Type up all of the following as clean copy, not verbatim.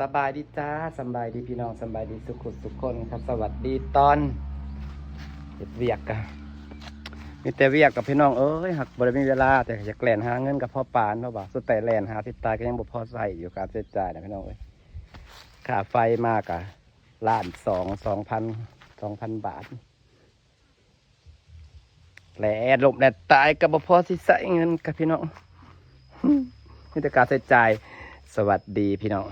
สบายดีจ้าสบายดีพี่น้องสบายดีสุขุสุขคนครับสวัสดีตอนเฮ็ดเวียกกันมีแต่เวียกกับพี่น้องเอ้ยหักบริมีเวลาแต่อยากแล่นหาเงินกับพ่อปานเพราะว่าสุดแต่แล่นหาทิศตายก็ยังบ่พอใส่อยู่การใช้จ่ายนะพี่น้องเอ้ยค่าไฟมากอะ1,200,000 บาทแหล่ลมแดดตายก็บ่พอสิใส่เงินกับพี่น้องมีแต่การใช้จ่ายสวัสดีพี่น้อง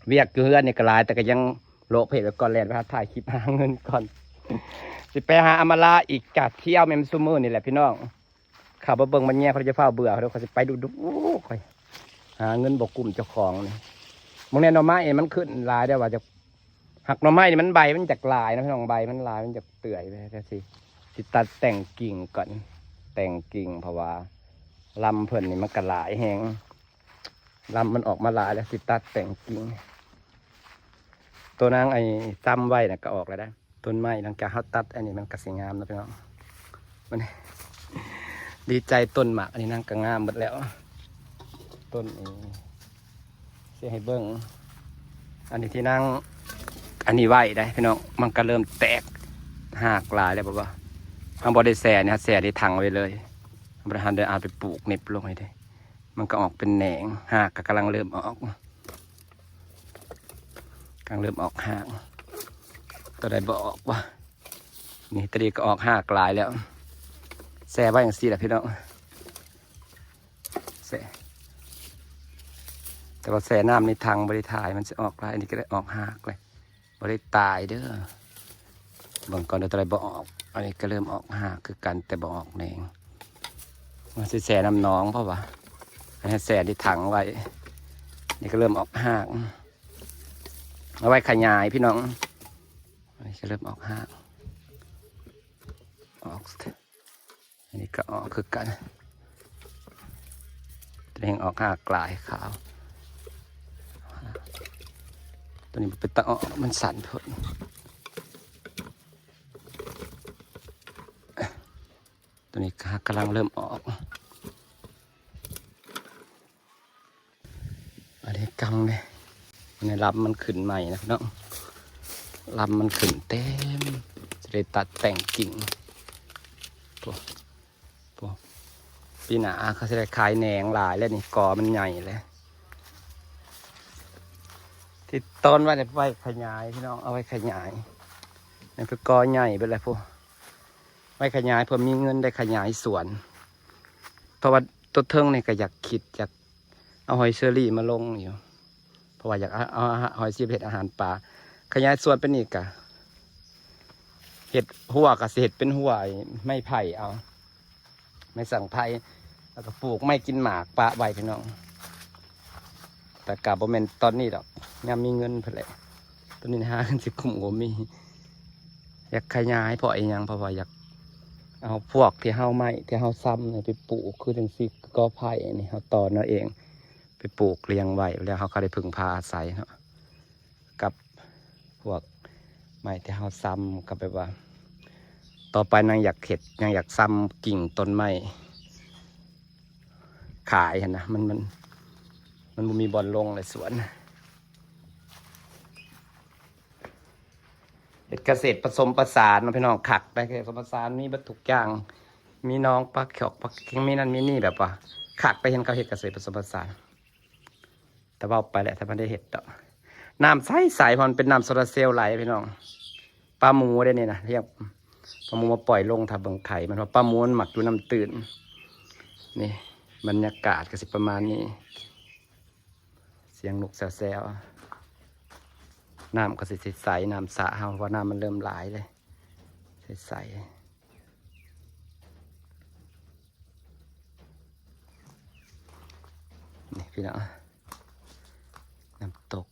เวียกอยู่เฮือนนี่ก็หลายแต่ก็ยังโลภเพจไว้ก่อนแล่นไปหาถ่ายคลิปหาเงินก่อนสิไปหาอำมาลาอีกจากเที่ยวแมมซูมือนี่แหละพี่น้องข่าวเบิ่งมันแย่เขาจะเฝ้าเบื่อเขาจะไปดูค่อยหาเงินบกกลุ่มเจ้าของนี่บางแน่หน่อไม้มันขึ้นลายได้ว่าจะหักหน่อไม้นี่มันใบมันจากลายนะพี่น้องใบมันลายมันจากเปื่อยไปแต่สิตัดแต่งกิ่งก่อนแต่งกิ่งเพราะว่าลำเพิ่นนี่มันกระลายแหงลำมันออกมาลายแล้วสิตัดแต่งกิ่งตัวนางไอ้จำไว้น่ะก็ออกแล้วได้ต้นไม้หลังจากเขาตัดอันนี้มันกระสีงามนะพี่น้องมันดีใจต้นหมากอันนี้นั่งกระงามหมดแล้วต้นนี้เสียให้เบิ้งอันนี้ที่นั่งอันนี้ไหวได้พี่น้องมันก็เริ่มแตกหักลายแล้วบ่ทางบอดี้แส่เนี่ยแส่ที่ถังไว้เลยบริหารเดินเอาไปปลูกเน็บลงให้ได้มันก็ออกเป็นแหนงหักก็กำลังเริ่มออกกำลังเริ่มออกหักตัวใดบ่ออกวะนี่ตรีก็ออกหักลายแล้วแส่ไว้อย่างซี่แหละพี่น้องแส่แต่ว่าแส่น้ำในถังบริถ่ายมันจะออกลายอันนี้ก็ได้ออกหักเลยบริตายเด้อบางก่อนตัวใดบ่ออกอันนี้ก็เริ่มออกหักคือกันแต่บ่ออกแหนงมันสิแส่น้ำน้องเพราะว่าอันนี้แส่ในถังไว้นี่ก็เริ่มออกหักเอาไว้ขยายพี่น้องอันนี้ก็เริ่มออกหักออกอันนี้ก็ออกคือกันตัวนี้ออกหักกลายขาวตัวนี้มันเป็นตะออกมันสั่นพดตัวนี้กำลังเริ่มออกอันนี้กังเลยในลำมันขึ้นใหม่นะพี่น้องลำมันขึ้นเต็มจะได้ตัดแต่งกิ่งปีหน้าเขาจะได้ขายแหนงหลายแล้วนี่กอมันใหญ่เลยที่ต้นไว้เนี่ยไว้ขยายพี่น้องเอาไว้ขยายนี่คือกอใหญ่เป็นไรพวกไว้ขยายเพื่อมีเงินได้ขยายสวนเพราะว่าต้นเทิงเนี่ยก็อยากคิดอยากเอาหอยเชอรี่มาลงอยู่เพราะว่าอยากเอาหอยซีเห็ดอาหารป่าขยายสวนเป็นอีกอะเห็ดหัวกับเห็ดเป็นหัวไม่ไผ่เอาไม่สั่งไผ่แล้วก็ปลูกไม่กินหมากปะใบพี่น้องแต่กาบโมเมนตอนนี้ดอกยังมีเงินเพื่อแหละตอนนี้นะฮะสิคุ้มโอมีอยากขยายเพราะไอ้ยังเพราะว่าอยากเอาพวกที่เฮาไม้ที่เฮาซ้ำเนี่ยไปปลูกคือจังซี่ก็ไผ่นี่เฮาตอนนั่นเองไปปลูกเลี้ยงไว้แล้วเขาได้พึ่งพาอาศัยเนาะกับพวกไม้ที่เฮาซ้ำกับแบบว่าต่อไปนางอยากเห็ดนางอยากซ้ำกิ่งต้นไม้ขายเห็นนะมันมีบอลลงเลยสวนเห็ดเกษตรผสมผสานพี่น้องขักได้เกษตรผสมผสานมีบัตถุกอย่างมีน้องปลาเขียวปลาเค็งมีนั่นมีนี่แบบว่าขักไปเห็นเขาเห็ดเกษตรผสมผสานแต่ว่าไปแหละถ้ามันได้เห็ดต่อน้ำใสพอมันเป็นน้ำโซลาเซลล์ไหลพี่น้องปลาหมูได้เนี่ยนะเรียกปลาหมูมาปล่อยลงทับเบิ่งไข่มันเพราะปลาหมูหมักอยู่น้ำตื่นนี่บรรยากาศก็สิประมาณนี้เสียงนกแซวๆน้ำก็สิใสน้ำสระเฮาเพราะน้ำมันเริ่มไหลเลยใสนี่พี่น้องน้ำตก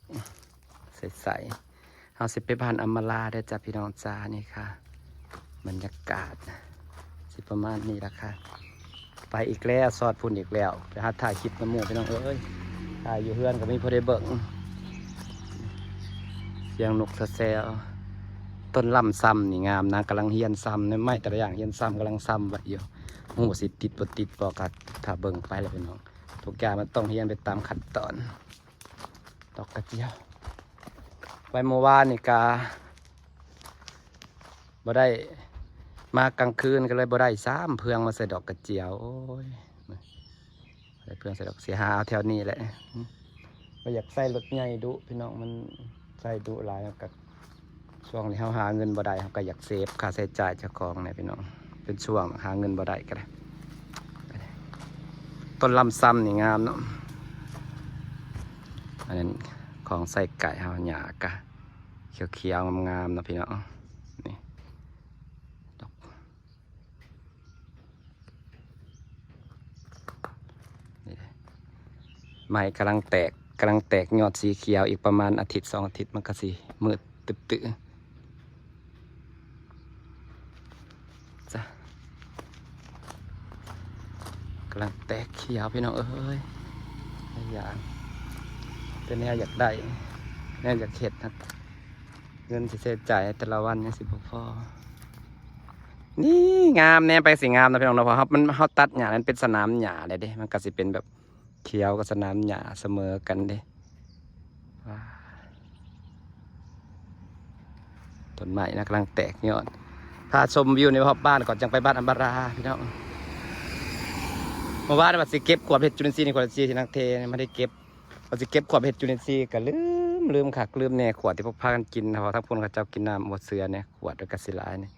ใสๆเฮาสิไปบ้านอำมาลาได้จ้ะพี่น้องจ้านี่ค่ะบรรยากาศสิประมาณนี้ละค่ะไปอีกแล้วซอดพุ่นอีกแล้วไปหาถ่ายคลิปน้ำมูกพี่น้องเอ้ยถ่ายอยู่เพื่อนก็มีพอได้เบิ่งเสียงนกแซวต้นลำซ้ำนี่งามนะกำลังเฮียนซ้ำเนี่ยไม่แต่ละอย่างเฮียนซ้ำกำลังซ้ำไว้อยู่หูสิติดปติดปอกัดถ้าเบิ่งไปแล้วพี่น้องทุกอย่างมันต้องเฮียนไปตามขั้นตอน อกกระเจียวไปเมื่อวานนี่กาบ่ได้มากลางคืนก็เลยบ่ได้3เพืองมาใส่ดอกกระเจียวโอ้ยใส่เพืองใส่ดอกเสียหาเอาแถวนี้แหละบ่อยากใส่รถใหญ่ดุพี่น้องมันใส่ดุหลายกับช่วงนี้เฮาหาเงินบ่ได้เฮาก็อยากเซฟค่าใช้จ่ายเจ้าของเนี่ยพี่น้องเป็นช่วงหาเงินบ่ได้ก็ได้ต้นลำซ้ำนี่งามเนาะอันนั้นของใส่ไก่เฮาหญ้ากะเขียวๆงามๆเนาะพี่น้องนี่ดอกนี่ไม้กำลังแตกยอดสีเขียวอีกประมาณอาทิตย์2 อาทิตย์มันก็สิมืดตึ๊บจ้ะกำลังแตกเขียวพี่น้องเอ้ยอย่างแต่แนวอยากได้แนวอยากเห็ดนะเงินสิเสียจ่ายแต่ละวันเนี่ยสิบพอนี่งามแน่ไปสิงามนะพี่น้องนะเพราะมันเขาตัดหญ้านั้นเป็นสนามหญ้าเลยเด้มันก็สิเป็นแบบเขียวกับสนามหญ้าเสมอกันเด้ต้นไม้นะกำลังแตกยอดพาชมวิวในรอบบ้านก่อนจังไปบ้านอัมบาราพี่น้องเมื่อวานว่าสิเก็บขวดเห็ดจุลินทรีย์ในขวดซีที่นักเทไม่ได้เก็บว่าสิเก็บขวดเห็ดจุลินทรีย์ก็ลืมค่ะลืมเนี่ยขวดที่พวกพากันกินเพราะทั้งพวกเขาเจ้ากินน้ำหมดเสือเนี่ยขวดด้วยกัสซิลายนี่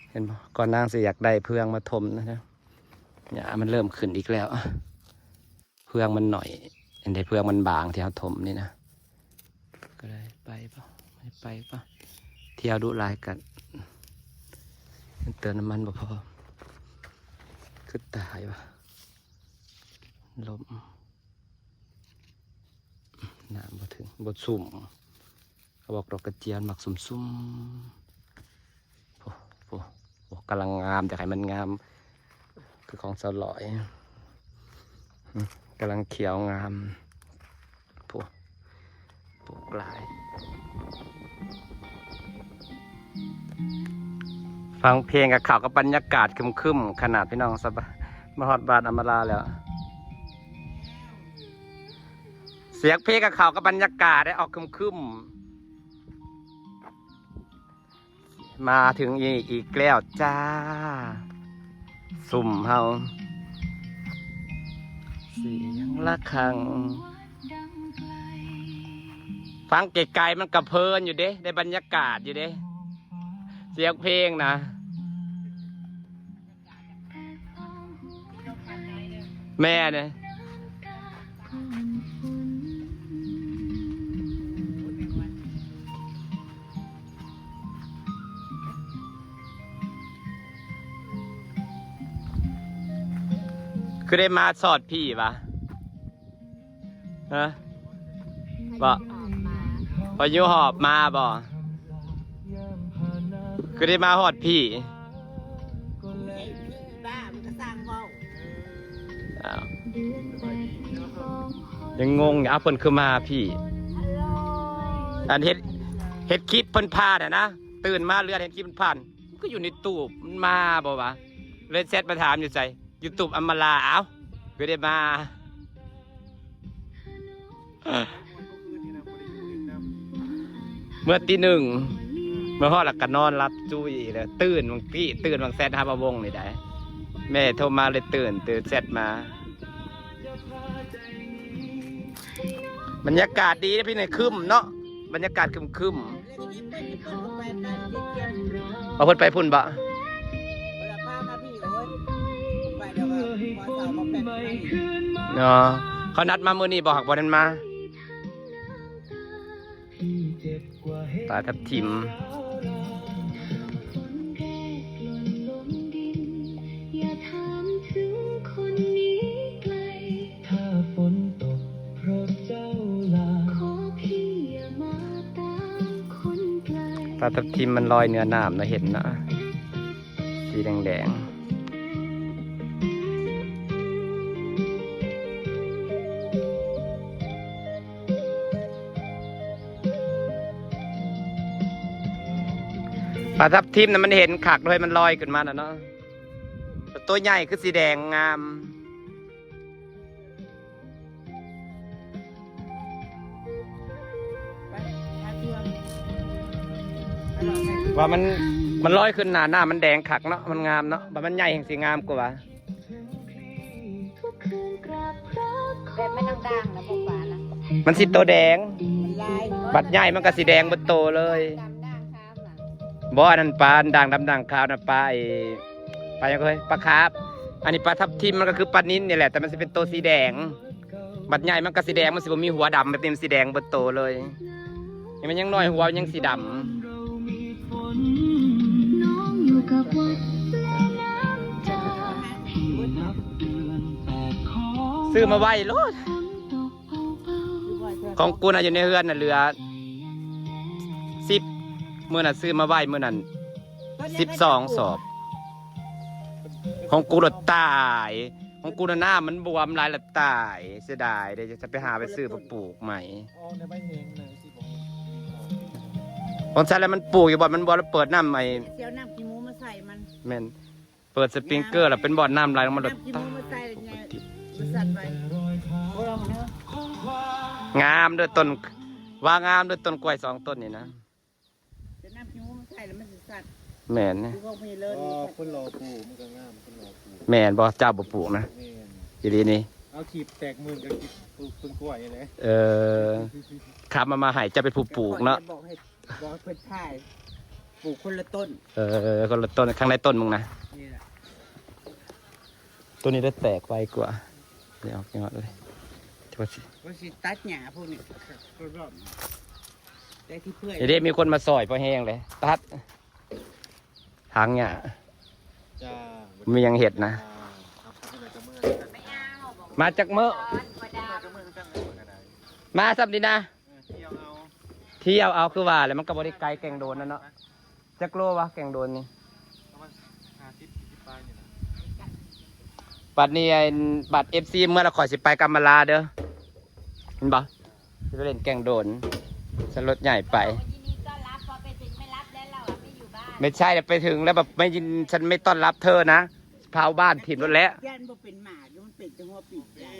เห็นป่ะก่อนนางสิอยากได้เพื่องมาถมนะเนี่ยมันเริ่มขึ้นอีกแล้วเพื่องมันหน่อยเห็นได้เพื่องมันบางที่เขาถมนี่นะก็เลยไปป่ะไม่ไปป่ะเที่ยวดูลายกันเติมน้ำมันบ่พอคือตายวะลมน้ำบ่ถึงบ่สุ่มเขาบอกดอกกระเจียวหมักสุ่มโอ้กำลังงามแต่ใครมันงามคือของสลอยกำลังเขียวงามปลูกหลายฟังเพลงกับข่าวกับบรรยากาศครึมๆขนาดพี่น้องสบายมาฮอดบาทอำมาลาแล้วเสียงเพลงกับข่าวกับบรรยากาศได้ออกครึมๆมาถึงอีกแล้วจ้าสุ่มเฮาเสียงระฆังฟังไกลๆมันกระเพลินอยู่เด้ได้บรรยากาศอยู่เด้เสียงเพลงนะแม่เนี่ยคือได้มาสอดพี่ปะฮะบ่พอยุหอบมาบ่คือได้มาหอดพี่ยังงงอยู่เพิ่นคือมาพี่อันเฮ็ดคลิปเพิ่นพาดนะตื่นมาเลือดเห็นคลิปเพิ่นผ่านก็อยู่ในตู้มันมาบ่วะเลยเซตมาถามอยู่ใจยูทูบอัมมาลาเอ้าคือได้มาเมื่อตี 1เมื่อฮอดหลักกันนอนรับจุ้ยเลยตื่นบางพี่ตื่นบางแซดฮาบวงนี่ได้แม่โทรมาเลยตื่นแซดมาบรรยากาศดีนะพี่ในคึมเนาะบรรยากาศคึมเอาเพิ่นไปพุ่นบ่เนาะเขานัดมามื้อนี้บอกบ่ทันมาปลาทับทิมปลาทับทิมมันลอยเหนือน้ำนะเห็นนะสีแดงปลาทับทิมนะมันเห็นขักเลยมันลอยขึ้นมาเนาะตัวใหญ่คือสีแดงงาม ว่ามันลอยขึ้นหน้ามันแดงขักเนาะมันงามเนาะว่ามันใหญ่แห่งสีงามกว่า แบบไม่ต้องด่างนะพวกปลานะ มันสีตัวแดง มันลาย บัดใหญ่มันก็สีแดงบนโตเลย ดำด่างครับน่ะ บ่อันนั้นปลาด่างดำด่างขาวนะปลาปลายังเคยปลาคาร์ฟอันนี้ปลาทับทิมมันก็คือปลานิ้นนี่แหละแต่มันจะเป็นตัวสีแดงบัดใหญ่มันก็สีแดงมันสิบ่มีหัวดำแบบนี้มันสีแดงบนโตเลยนี่มันยังน้อยหัวมันยังสีดำซื้อมาไว้โลดของกูน่ะอยู่ในเฮือนน่ะเหลือ10มื้อน่ะซื้อมาไว้มื้อนั้น12 สอบ ของกูรถตายของกูหน้ามันบวมหลายละตายเสียดายเดี๋ยวจะไปหาไปซื้อมาปลูกใหม่ผมใช้แล้วมันปลูกอยู่บ่อนมันบ่อแล้วเปิดน้ำใหม่ เสียวน้ำขี้หมูมาใส่มัน แม่นเปิดสปริงเกอร์แล้วเป็นบ่อน้ำไหลลงมาหลด น้ำขี้ห ตา มูมาใส่ไงมันสั่นไปโอ้เราเนาะ งามด้วยต้นว่างามด้วยต้นกล้วย2 ต้นนี่นะ เดี๋ยวน้ำขี้หมูมาใส่แล้วมันจะสั่น แม่นนะ ดูพวกมีเลิศ คนรอปลูกมันก็งามคนรอปลูก แม่นบ่เจ้าบ่ปลูกนะ แม่น ทีนี้นี่ เอาขีบแตกมือกับขีบปลูกต้นกล้วยเลย ขับมาให้จะเป็นผู้ปลูกเนาะ บอกให้เพิ่นถ่ายปลูกคนละต้น คนละต้นข้างในต้นมึงนะ นี่แหละ ตัวนี้ได้แตกไวกว่าเดี๋ยวออกยอดเลยจะว่าสิ ว่าสิตัดหญ้าพวกนี้รอบๆแต่ที่เพื่อย เดี๋ยวมีคนมาซอยพอแห้งเลยตัดทางเนี่ย จ้า มียังเห็ดนะ เอาไปเลยกับมือ ไม่เอาบอก มาจากเมื่อ ร้อนกว่าดา กับมือตั้งไหนก็ได้ มาสับดีนะ เที่ยวเอา เที่ยวเอาคือว่าแล้วมันก็บริไกลแก่งโดนนั่นเนาะจักโลวะแก่งโดนนี่ ประมาณ50 ปลายนี่นะ บัตรนี้ไอ้บัตร FC เมื่อเราขอสิไปกำมะลาเด้อเห็นปะจะไปเล่นแก่งโดนสรถใหญ่ไป ยินดีต้อนรับพอไปถึงไม่รับแล้วเราไม่อยู่บ้าน ไม่ใช่แต่ไปถึงแล้วแบบไม่ยินฉันไม่ต้อนรับเธอนะเผาบ้านถิ่นหมดแล้ว ย่านบ่เป็นหมาอยู่มันเป็นจังหัวปีกใหญ่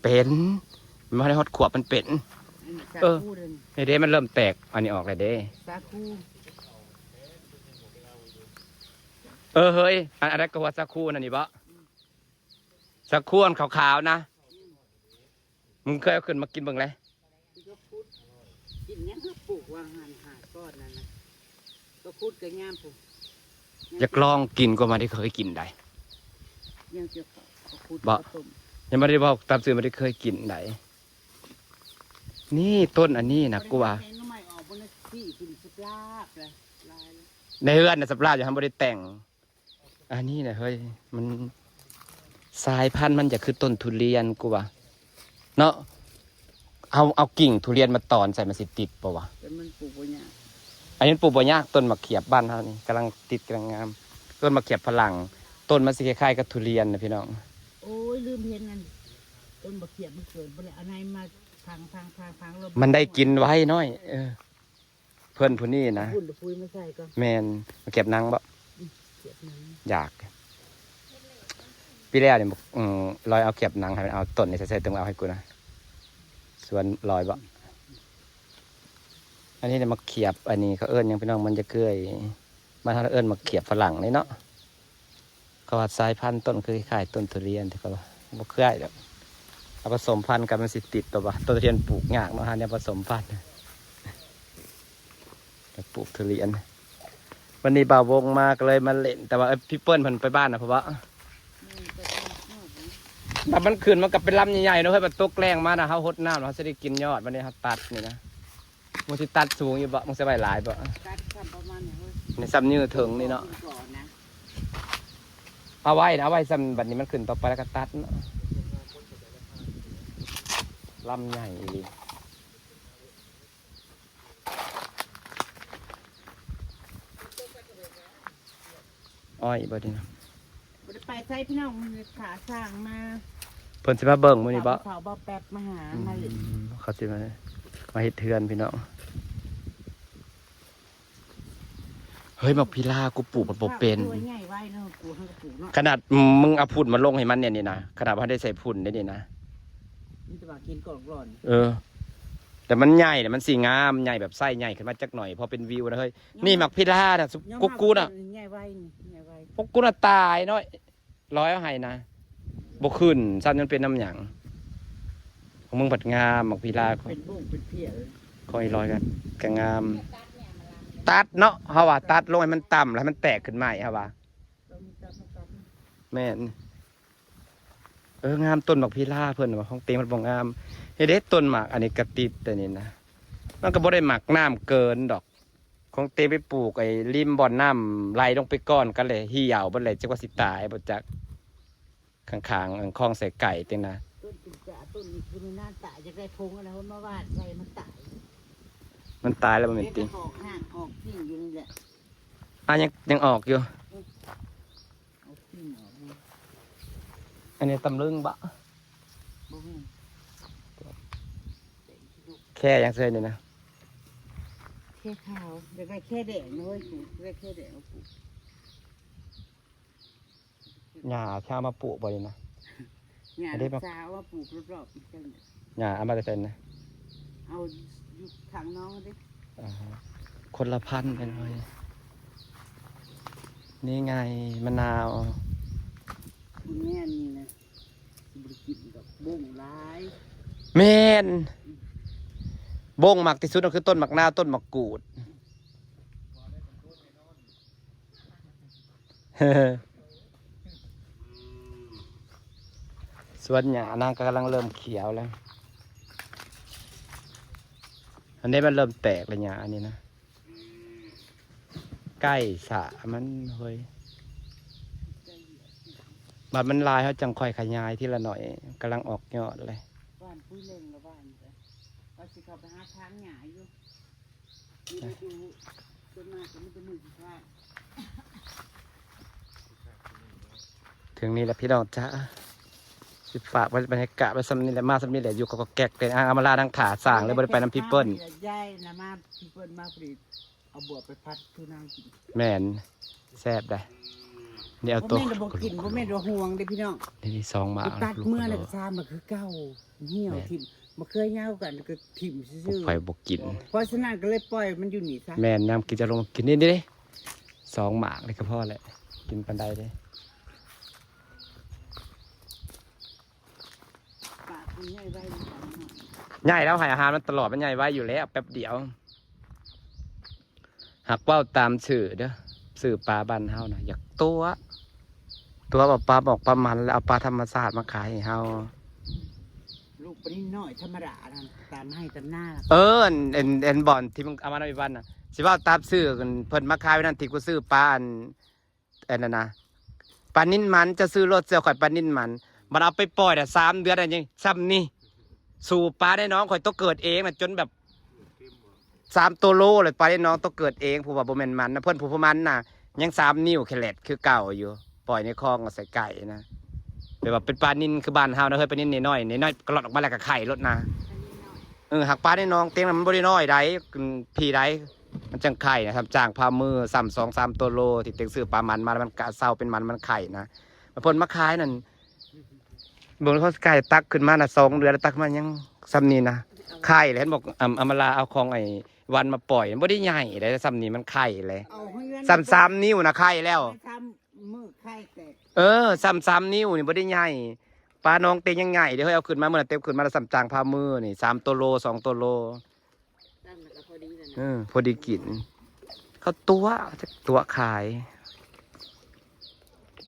เป็นมันไม่ได้ฮอดขวบมันเป็น อันนี้สา เออ คูเดิน ไอเด้มันเริ่มแตกอันนี้ออกเลยเด้ สาคู เฮ้ยอันนั้นก็ว่าสักครู่นั่นนี่บ่สักครู่อันขาวๆนะมึงเคยเอาขึ้นมากินบ้างเลย ที่ก็พูดกินเนี้ยเขาปลูกวางหันหาก้อนนั่นนะก็พูดกับงามปลูก อยากลองกินก็มาที่เคยกินได้ ยังจะเขาพูด บ่ ข้าวต้ม ยังไม่ได้บอกตามสื่อไม่ได้เคยกินไหนนี่ต้นอันนี้นะกูว่า เห็นน้ำใหม่ออกบนที่กินสุปลาบเลยลายเลย ในเรือนนะสับลาบอย่าทำบริแต่ง อันนี้นะเฮ้ยมันสายพันธุ์มันจะคือต้นทุเรียนกูว่าเนาะเอากิ่งทุเรียนมาตอนใส่มาสิติดปะวะ แต่มันปลูกบนเนี่ย อันนี้ปลูกบ่ยากต้นมะเขียบบ้านเฮานี่กำลังติดกำลังงามต้นมะเขียบฝรั่งต้นมันสิคล้ายๆกับทุเรียนนะพี่น้อง โอ้ยลืมเห็นนั่นต้นบะเขียบมันเกิดบ่ได้เอาไหนมาพังแล้ว มันได้กินไว้น้อย เพื่อนผู้นี้นะ พุ่นปุยมาใส่ก็ แมนมาเก็บนังบ่ เขียบนั้น อยากพี่แล้วเนี่ยบอกลอยเอาเก็บนังให้มันเอาต้นนี่ใส่ๆเติมเอาให้กูนะส่วนลอยบ่อันนี้เนี่ยมาเขียบอันนี้เขาเอิ้นหยังพี่น้องมันจะเกยมาทางเราเอิ้นมาเขียบฝรั่งนี่เนาะเขาว่าสายพันธุ์ต้นคือคล้ายๆต้นทุเรียนที่เขาว่าบ่เคยดอกเอาผสมพันธุ์กันมันสิติดตัวบ่ต้นทุเรียนปลูกยากเนาะฮะเนี่ยผสมพันธุ์ปลูกทุเรียน วันนี้บ่าววงมากเลยมาเล่นแต่ว่าพี่เปิ้ลเพิ่นไปบ้านนะเพราะว่าแบบมันขึ้นมันกับเป็นลำใหญ่ๆเนาะเฮ้ยมันตกแรงมานะเขาหดน้ำเขาจะได้กินยอดวันนี้เขาตัดนี่นะมันสิตัดสูงอยู่บ่มันสิไว้หลายบ่ กัดซ้ำประมาณนี้เว้ย ในซ้ำยืดถึงนี่เนาะ ก่อนนะ เอาไว้นะเอาไว้ซ้ำบัดนี้มันขึ้นต่อไปแล้วก็ตัดเนาะลำใหญ่เลยอ้อยบ่ดีนะ บ่ได้ไปใส่พี่น้องมันขาสร้างมา เพิ่นสิมาเบิ่งมื้อนี้บ่ เขาบ่แป๊บมาหามาเล่น เขาสิมาเฮ็ดเทือนพี่น้องเฮ้ยบักพิลากูปลูกมันบ่เป็น ตัวใหญ่ไว้เนาะปลูกให้ปลูกเนาะ ขนาดมึงเอาพุ่นมาลงให้มันเนี่ยนี่นะขนาดว่าได้ใส่พุ่นได้นี่นะ มันจะว่ากินก่อน เออ แต่มันใหญ่แต่มันสีงามใหญ่แบบไส้ใหญ่ขึ้นมาจักหน่อยพอเป็นวิวนะเฮ้ยนี่หมักพิราน่ะกุ๊กกูน่ะ ใหญ่ไว้นี่ใหญ่ไว้ พวกกูน่ะตายน้อยร้อยเอาให้นะบ่ขึ้นซ้ำมันเป็นน้ำหยังของมึงบัดงามหมักพิรา เป็นบุ้งเป็นเพี้ยเลย คอยร้อยกันก็งาม ตัดเนาะเฮาว่าตัดลงให้มันต่ำแล้วให้มันแตกขึ้นใหม่เฮาว่าแม่นงามต้นหมากพิราเพิ่นว่าของเต็มมันบ่งามเฮ็ดเด้ต้นหมากอันนี้กระติดแต่นี่นะมันก็บ่ได้หมักน้ำเกินดอกของเต็มไปปลูกไอ้ริมบ่อนน้ำไหลลงไปก้อนกันเลยเหี่ยวเบ่เลยจักว่าสิตายบ่จักข้างๆคลองใส่ไก่เต็งนะ ต้นกินกะต้นนี้คือมันน่าตายจะได้พงอะไรมาวาดไว้มันตาย มันตายแล้วบ่แม่นติ ออกห่างออกทิ้งอยู่นี่แหละ ยังออกอยู่ เอาทิ้งออกนี่ อันนี้ตำลึงบะ บ่มี แค่ยังเซยนี่นะ แค่ขาวเดี๋ยวไปแค่แดงนะเว้ยปลูกได้แค่แดงเอาปลูก หญ้าชาวมาปลูกบ่นี่นะ งาน อันนี้ปะ เช้าว่าปลูกรอบๆอีกจัง หญ้าเอามาแต่เป็นนะ เอาอยู่ทางน้องดิ อ่าฮะคนละพันธุ์กันเลยนี่ไงมะนาว คุณแม่นี่นะบริกินกับบุ้งร้าย เมนบงหมักที่สุดก็คือต้นหมักนาวต้นหมักกูด สวนหญ้านางก็กำลังเริ่มเขียวแล้ว อันนี้มันเริ่มแตกเลยหญ้าอันนี้นะ ใกล้สระมันเฮ้ยบัดมันลายเขาจังค่อยขยายทีละหน่อยกำลังออกยอดเลย บ้านปุ้ยเล่งละบ้านจ้ะว่าสิเขาไปหาทางหญ้าอยู่นี่ไปดูต้นไม้ก็มันจะมือที่ข้าง ถึงนี่แหละพี่น้องจ้าสิฝากไว้บรรยากาศไว้ซ้ำนี่แหละมาซ้ำนี่แหละอยู่กับแกกเป็นอามาลาดังขาสร้างเลยบริไปน้ำพี่เปิ้ล ย่ายนะมาพี่เปิ้ลมาผลิตเอาบวบไปพัดคือนางกิน แม่นแซ่บได้นี่เอา บ่ ตัว แม่นระบบกินบ่แม่นระห่วงเด้อพี่น้อง นี่ซองมา ไปตัด ลูก เมื่อ โล น่ะซ้ำมันคือเก่าเหี่ยวทิ่มบ่เคยเหย้ากันก็ทิ่มซื่อ ไฟบกกิน ๆเพราะฉะนั้นก็เลยปล่อยมันอยู่นี่ซะ แม่นน้ำกินจะลงกินนี่ดิสองหมากเลยก็พอแหละกินปันไดเลย ปากมันใหญ่ไว้นี่กันเนาะ ใหญ่แล้วใหายอาหารมันตลอดมันใหญ่ไว้อยู่แล้วแป๊บเดียวหากว่าวตามสื่อเด้อสื่อปลาบ้านเฮานะอยากตัวแบบปลาบอกปลามันแล้วเอาปลาธรรมชาติมาขายให้เฮา ลูกปนิดน้อยธรรมดานั่นตามให้ตามหน้าล่ะ เอ็นบอลที่มึงเอามาในวันน่ะสิว่าตามซื้อกันเพิ่นมาขายไว้นั่นที่กูซื้อปลาอันนั้นนะปลานิ่นมันจะซื้อรถเสียข่อยปลานิ่นมันเอาไปปล่อยแต่3 เดือนอะไรยังซ้ำนี่สู่ปลาได้น้องข่อยต้องเกิดเองนะจนแบบ3 ตัวโลเลยปลาได้น้องต้องเกิดเองผู้ว่าบ่แม่นมันนะเพิ่นผู้มันน่ะยัง3 นิ้วแคเล็ดคือเก่าอยู่ปล่อยในคลองก็ใส่ไก่นะแบบเป็นปลานิ่นคือบ้านเฮานะเฮ้ยปลานิ่นน้อยๆกระหลอดออกมาแล้วก็ไข่รถนะ หักปลาได้น้องเตียงมันบริน้อยได้พี่ได้มันจังไข่นะครับจ้างพามือ2-3 ตัวโลที่เตียงซื้อปลามันมาแล้วมันกะเศร้าเป็นมันไข่นะมาพ่นมาขายนั่นบนเขาไก่ตักขึ้นมาน่ะ2 เดือนแล้วตักมายังซ้ำนี้นะไข่เลยเห็นบอกอำมาลาเอาของไอ้วันมาปล่อยมันบ่ได้ใหญ่เลยซ้ำนี้มันไข่เลย เอาให้เงิน 3 นิ้วนะไข่แล้ว ทำมือไข่แตก 3 นิ้วนี่บ่ได้ใหญ่ปลาน้องเต็งยังไงเดี๋ยวเฮ้ยเอาขึ้นมาเมื่อเต็มขึ้นมาแล้วจางพามือนี่3 ตัวโล 2 ตัวโล ตั้งแล้วก็พอดีแล้วนะ พอดีกินเขาตัวขาย